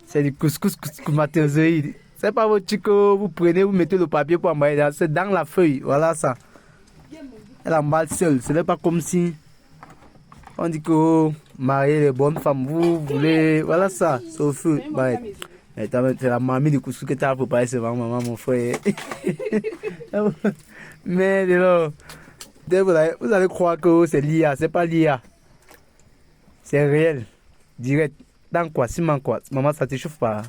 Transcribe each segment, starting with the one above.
C'est du couscous spermatozoïde. C'est pas votre truc que vous prenez, vous mettez le papier pour emballer. C'est dans la feuille. Voilà ça. Elle emballe seule. Ce n'est pas comme si on dit que oh, marier les bonnes femmes, vous voulez. Voilà ça. C'est au feu. Bah, c'est la mamie du couscous que tu as préparé, c'est vraiment maman, mon frère. Mais alors, vous allez croire que c'est l'IA. C'est pas l'IA. C'est réel. Direct. Dans quoi? Ciment quoi? Maman, ça te chauffe pas?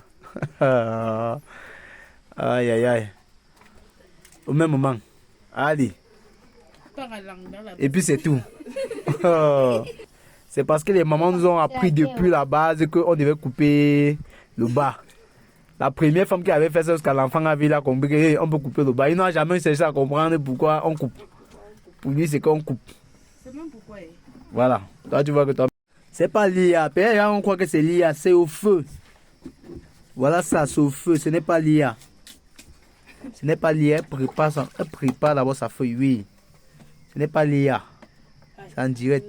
Aïe, aïe, aïe. Au même moment. Allez. Et puis c'est tout. C'est parce que les mamans nous ont appris depuis la base qu'on devait couper le bas. La première femme qui avait fait ça jusqu'à l'enfant avait là compris qu'on peut couper le bas. Il n'a jamais cherché à comprendre pourquoi on coupe. Pour lui, c'est qu'on coupe. C'est même pourquoi. Voilà. Toi, tu vois que toi. C'est pas l'IA. On croit que c'est l'IA. C'est au feu. Voilà ça, c'est au feu. Ce n'est pas l'IA. Ce n'est pas l'IA. Elle prépare d'abord sa feuille. Oui. Ce n'est pas l'IA. C'est en direct.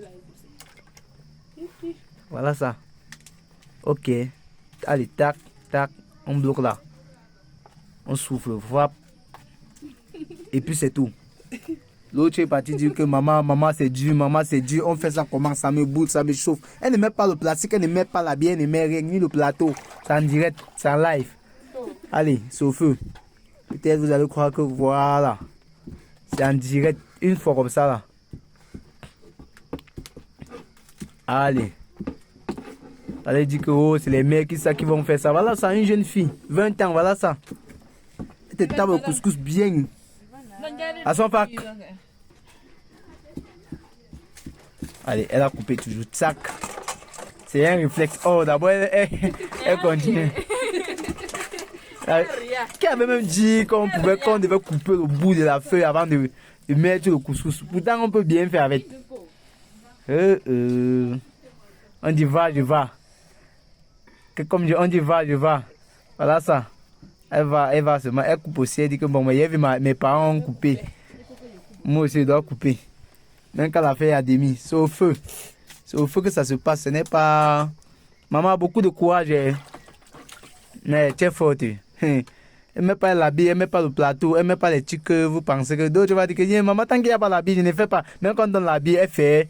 Voilà ça. Ok. Allez, tac, tac. On bloque là. On souffle. Voilà. Et puis c'est tout. L'autre est parti dire que maman c'est dur, on fait ça comment, ça me boule, ça me chauffe. Elle ne met pas le plastique, elle ne met pas la bière, elle ne met rien, ni le plateau. C'est en direct, c'est en live. Allez, c'est au feu. Peut-être vous allez croire que voilà. C'est en direct, une fois comme ça là. Allez. Allez dire que oh, c'est les mecs qui vont faire ça. Voilà ça, une jeune fille, 20 ans, voilà ça. Elle te tape le couscous bien. À son pack. Allez, elle a coupé toujours. Tac. C'est un réflexe. Oh, d'abord, elle continue. Qui avait même dit qu'on devait couper le bout de la feuille avant de mettre le couscous. Pourtant, on peut bien faire avec. On dit va, je va. Comme on dit va, je va. Voilà ça. Elle va seulement. Elle coupe aussi. Elle dit que bon, j'ai vu mes parents ont coupé. Moi aussi, je dois couper. Même quand la feuille a demi, c'est au feu. C'est au feu que ça se passe. Ce n'est pas. Maman a beaucoup de courage. Mais tu es forte. Elle ne met pas l'habit, elle ne met pas le plateau, elle ne met pas les trucs que vous pensez que d'autres vont dire que maman, tant qu'il n'y a pas l'habit, je ne fais pas. Même quand on donne l'habit, elle fait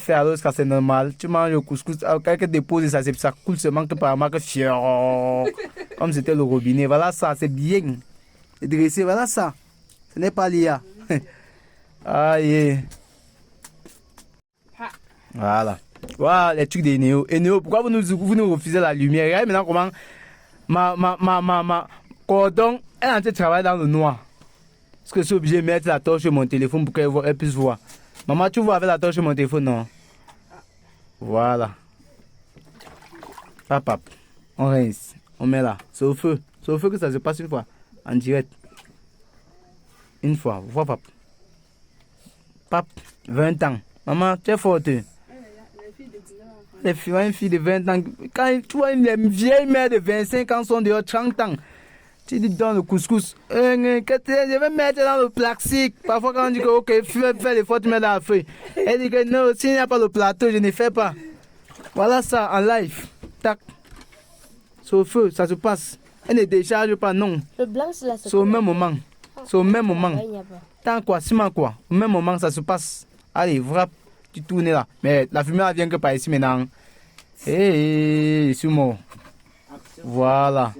alors que c'est normal. Tu manges le couscous, quelqu'un dépose ça coule seulement que par que fier. Comme c'était le robinet. Voilà ça, c'est bien. C'est dressé, voilà ça. Ce n'est pas l'IA. Aïe. Voilà. Voilà les trucs des Néo. Et Néo, pourquoi vous nous refusez la lumière? Regardez maintenant comment ma cordon, elle est en train de travailler dans le noir. Est-ce que je suis obligé de mettre la torche sur mon téléphone pour qu'elle puisse voir? Maman, tu vois avec la torche sur mon téléphone, non? Voilà. Pap. On rince. On met là. C'est au feu. C'est au feu que ça se passe une fois. En direct. Une fois. Vois, pap. Pap, 20 ans. Maman, tu es forte. Les filles de 20 ans. Quand tu vois les vieilles mères de 25 ans sont dehors 30 ans. Tu dis dans le couscous. Je vais mettre dans le plastique. Parfois quand on dit que ok, fais l'effort, tu mets dans la feuille. Elle dit que non, s'il n'y a pas le plateau, je ne fais pas. Voilà ça en live. Tac. C'est au feu, ça se passe. Elle ne décharge pas, non. Le blanc, c'est la c'est au même moment. C'est au même moment. Tant quoi, ciment quoi. Au même moment, ça se passe. Allez, frappe. Tu tournes là. Mais la fumée elle vient que par ici maintenant. Hé, je suis mort. Voilà.